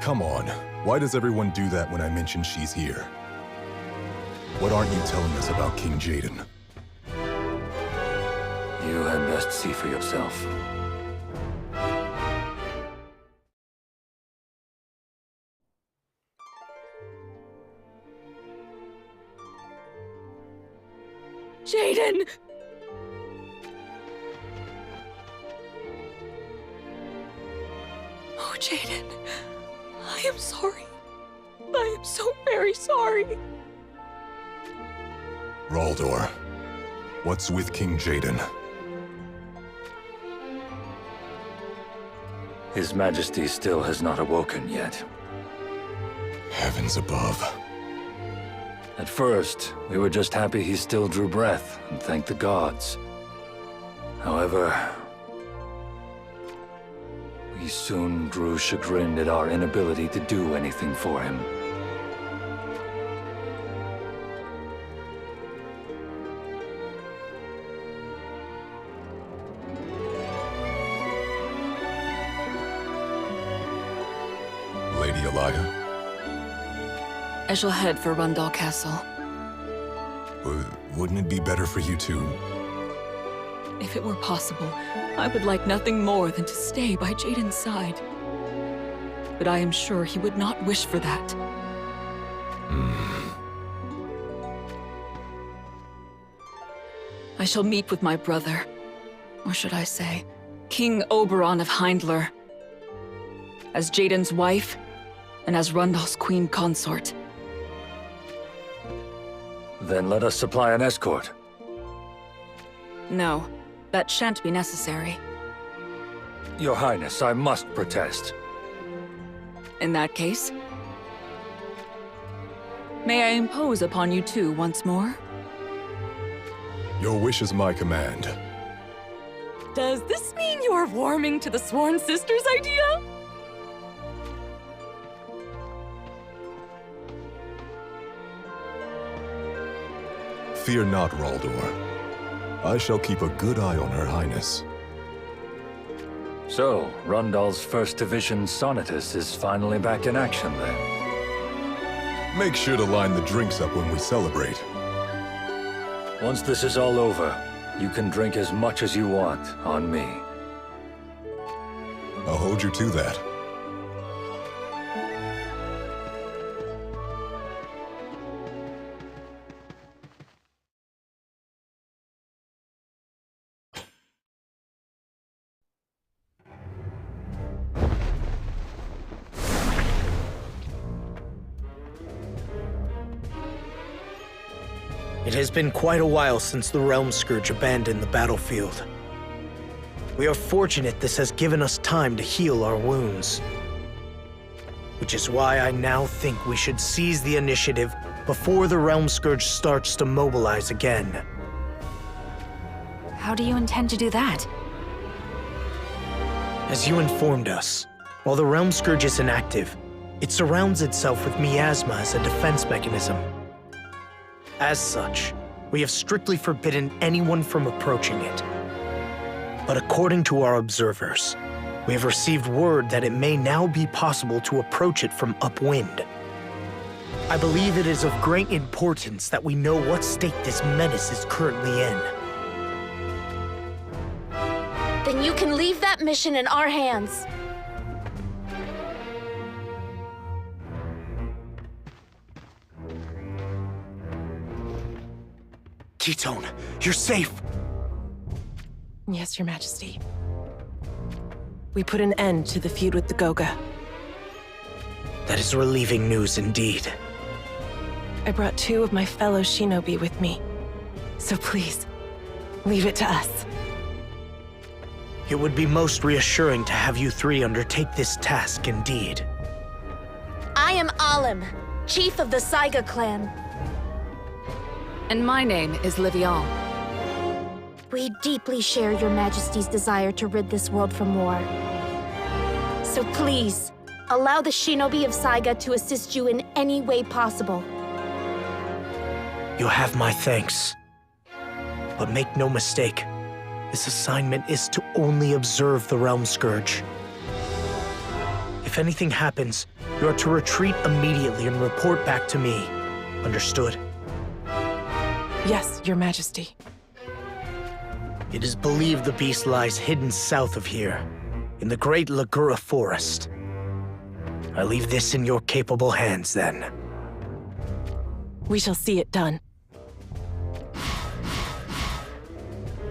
Come on, why does everyone do that when I mention she's here? What aren't you telling us about King Jaden? You had best see for yourself. Jaden! Oh, Jaden. I am sorry. I am so very sorry. Raldor, what's with King Jaden? His Majesty still has not awoken yet. Heavens above. At first, we were just happy he still drew breath and thanked the gods. However, we soon grew chagrined at our inability to do anything for him. Lady Alaya? I shall head for Rundal Castle. Wouldn't it be better for you to... If it were possible, I would like nothing more than to stay by Jaden's side. But I am sure he would not wish for that. I shall meet with my brother, or should I say, King Oberon of Hyndler, as Jaden's wife and as Rundal's queen consort. Then let us supply an escort. No, that shan't be necessary. Your Highness, I must protest. In that case, may I impose upon you two once more? Your wish is my command. Does this mean you are warming to the Sworn Sisters idea? Fear not, Raldor. I shall keep a good eye on Her Highness. So, Rundal's 1st Division Sonatus is finally back in action then. Make sure to line the drinks up when we celebrate. Once this is all over, you can drink as much as you want on me. I'll hold you to that. It has been quite a while since the Realm Scourge abandoned the battlefield. We are fortunate this has given us time to heal our wounds. Which is why I now think we should seize the initiative before the Realm Scourge starts to mobilize again. How do you intend to do that? As you informed us, while the Realm Scourge is inactive, it surrounds itself with miasma as a defense mechanism. As such, we have strictly forbidden anyone from approaching it. But according to our observers, we have received word that it may now be possible to approach it from upwind. I believe it is of great importance that we know what state this menace is currently in. Then you can leave that mission in our hands. Ketone, you're safe! Yes, Your Majesty. We put an end to the feud with the Goga. That is relieving news indeed. I brought 2 of my fellow shinobi with me. So please, leave it to us. It would be most reassuring to have you three undertake this task indeed. I am Alim, chief of the Saiga clan. And my name is Livian. We deeply share your majesty's desire to rid this world from war. So please, allow the shinobi of Saiga to assist you in any way possible. You have my thanks. But make no mistake, this assignment is to only observe the Realm Scourge. If anything happens, you are to retreat immediately and report back to me. Understood? Yes, Your Majesty. It is believed the beast lies hidden south of here, in the great Lagura forest. I leave this in your capable hands, then. We shall see it done.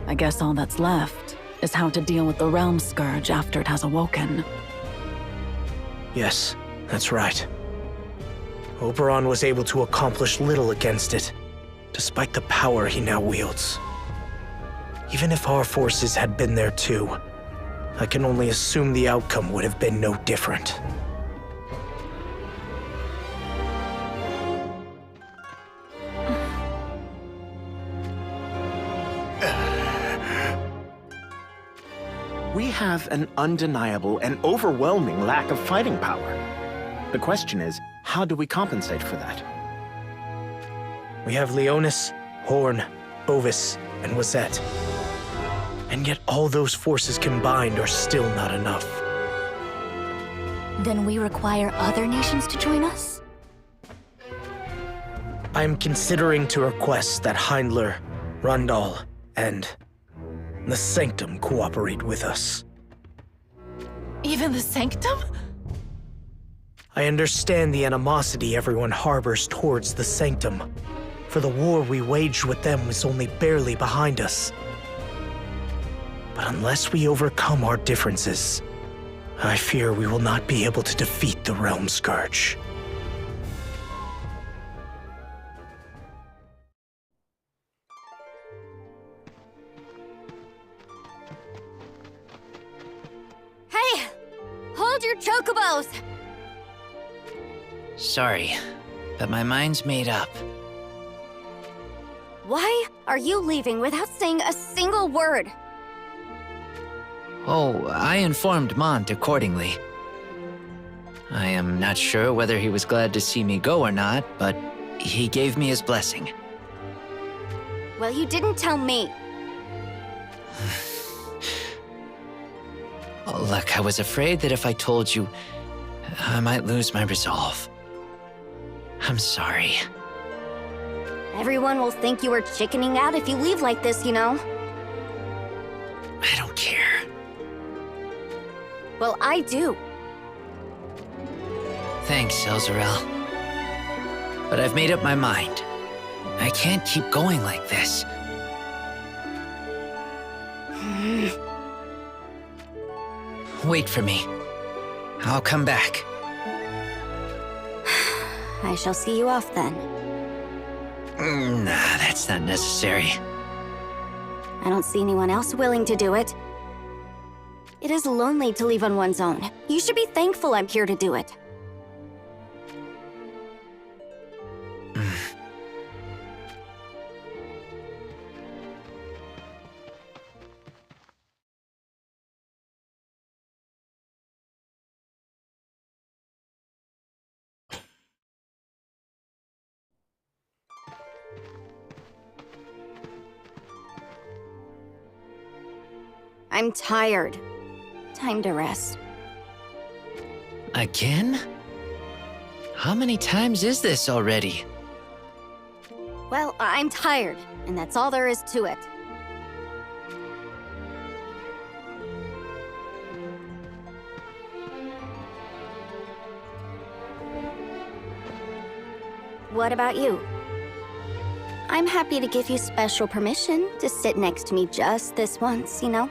I guess all that's left is how to deal with the Realm Scourge after it has awoken. Yes, that's right. Oberon was able to accomplish little against it, despite the power he now wields. Even if our forces had been there too, I can only assume the outcome would have been no different. We have an undeniable and overwhelming lack of fighting power. The question is, how do we compensate for that? We have Leonis, Horn, Ovis, and Wazette. And yet all those forces combined are still not enough. Then we require other nations to join us? I am considering to request that Heindler, Rundal, and the Sanctum cooperate with us. Even the Sanctum? I understand the animosity everyone harbors towards the Sanctum, for the war we waged with them was only barely behind us. But unless we overcome our differences, I fear we will not be able to defeat the Realm Scourge. Hey! Hold your chocobos! Sorry, but my mind's made up. Why are you leaving without saying a single word? Oh, I informed Mont accordingly. I am not sure whether he was glad to see me go or not, but he gave me his blessing. Well, you didn't tell me. Oh, look, I was afraid that if I told you, I might lose my resolve. I'm sorry. Everyone will think you are chickening out if you leave like this, you know? I don't care. Well, I do. Thanks, Elzarel. But I've made up my mind. I can't keep going like this. Wait for me. I'll come back. I shall see you off then. Nah, that's not necessary. I don't see anyone else willing to do it. It is lonely to leave on one's own. You should be thankful I'm here to do it. I'm tired. Time to rest. Again? How many times is this already? Well, I'm tired, and that's all there is to it. What about you? I'm happy to give you special permission to sit next to me just this once, you know?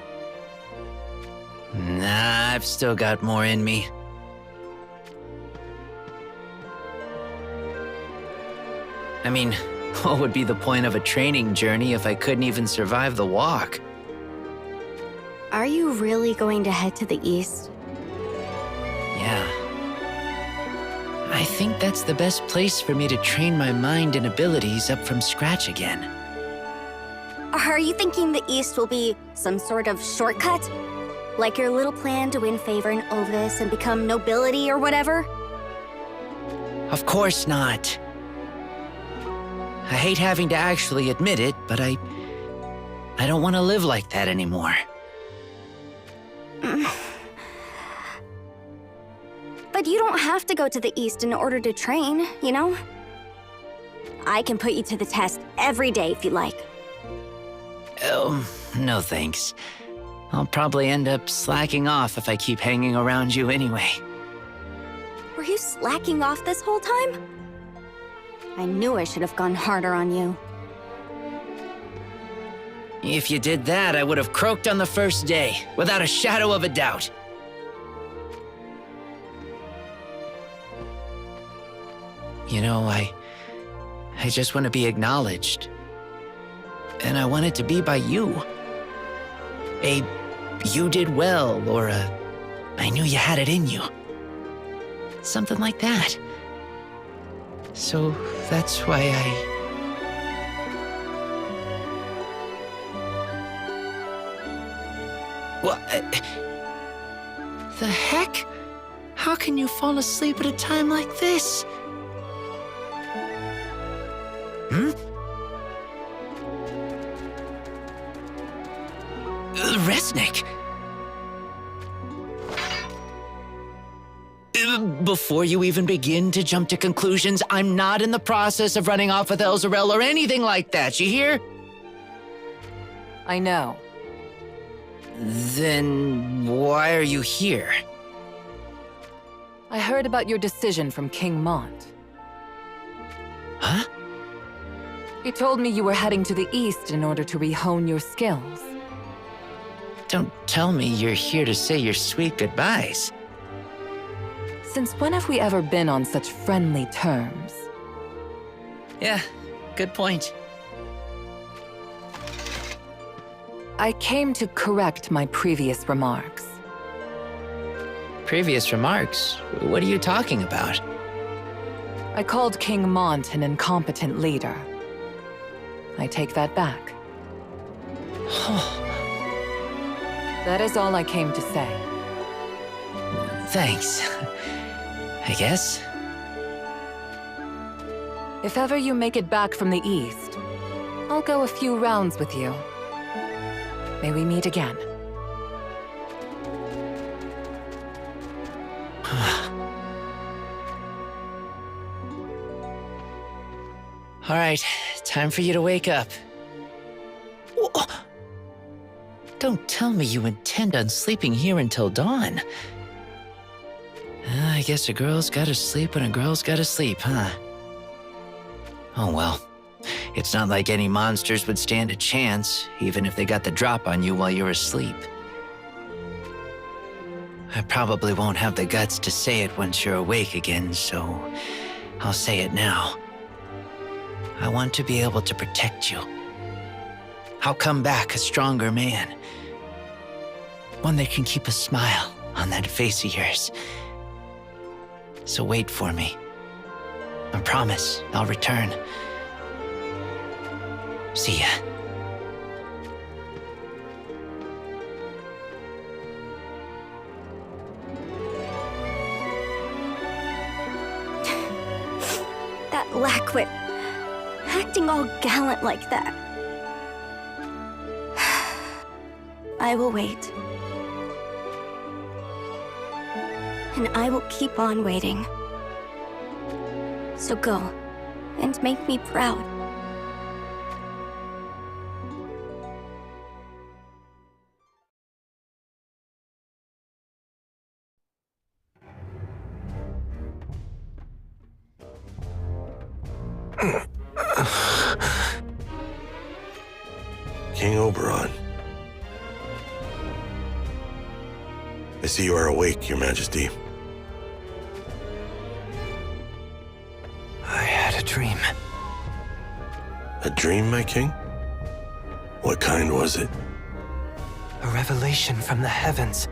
Nah, I've still got more in me. I mean, what would be the point of a training journey if I couldn't even survive the walk? Are you really going to head to the east? Yeah. I think that's the best place for me to train my mind and abilities up from scratch again. Are you thinking the east will be some sort of shortcut? Like your little plan to win favor in Ovis and become nobility or whatever? Of course not. I hate having to actually admit it, but I don't want to live like that anymore. But you don't have to go to the east in order to train, you know? I can put you to the test every day if you like. Oh, no thanks. I'll probably end up slacking off if I keep hanging around you anyway. Were you slacking off this whole time? I knew I should have gone harder on you. If you did that, I would have croaked on the first day, without a shadow of a doubt. You know, I just want to be acknowledged. And I want it to be by you. You did well, or I knew you had it in you. Something like that. So that's why What? The heck? How can you fall asleep at a time like this? Resnick! Before you even begin to jump to conclusions, I'm not in the process of running off with Elzarel or anything like that, you hear? I know. Then why are you here? I heard about your decision from King Mont. Huh? He told me you were heading to the east in order to re-hone your skills. Don't tell me you're here to say your sweet goodbyes. Since when have we ever been on such friendly terms? Yeah, good point. I came to correct my previous remarks. Previous remarks? What are you talking about? I called King Mont an incompetent leader. I take that back. That is all I came to say. Thanks. I guess. If ever you make it back from the east, I'll go a few rounds with you. May we meet again. All right, time for you to wake up. Don't tell me you intend on sleeping here until dawn. I guess a girl's gotta sleep when a girl's gotta sleep, huh? Oh well. It's not like any monsters would stand a chance, even if they got the drop on you while you're asleep. I probably won't have the guts to say it once you're awake again, so I'll say it now. I want to be able to protect you. I'll come back a stronger man. One that can keep a smile on that face of yours. So wait for me. I promise I'll return. See ya. That lackwit, acting all gallant like that. I will wait. And I will keep on waiting. So go, and make me proud. King Oberon. I see you are awake, Your Majesty. I had a dream. A dream, my king? What kind was it? A revelation from the heavens.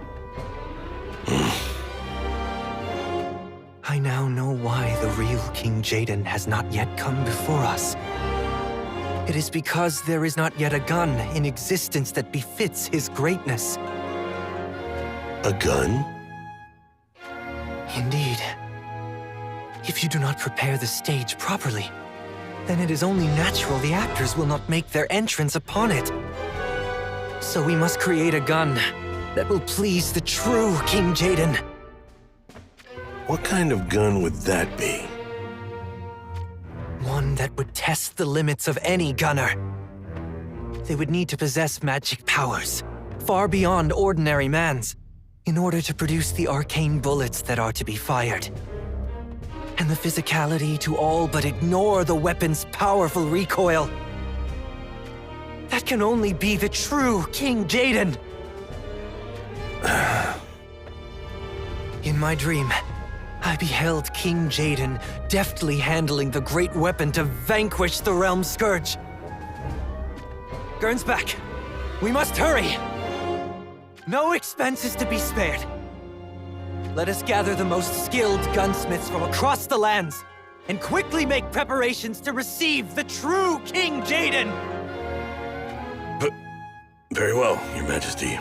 I now know why the real King Jaden has not yet come before us. It is because there is not yet a gun in existence that befits his greatness. A gun? Indeed. If you do not prepare the stage properly, then it is only natural the actors will not make their entrance upon it. So we must create a gun that will please the true King Jaden. What kind of gun would that be? One that would test the limits of any gunner. They would need to possess magic powers, far beyond ordinary man's, in order to produce the arcane bullets that are to be fired. And the physicality to all but ignore the weapon's powerful recoil. That can only be the true King Jaden. In my dream, I beheld King Jaden deftly handling the great weapon to vanquish the Realm Scourge. Gernsback, we must hurry! No expense is to be spared. Let us gather the most skilled gunsmiths from across the lands and quickly make preparations to receive the true King Jaden! Very well, Your Majesty.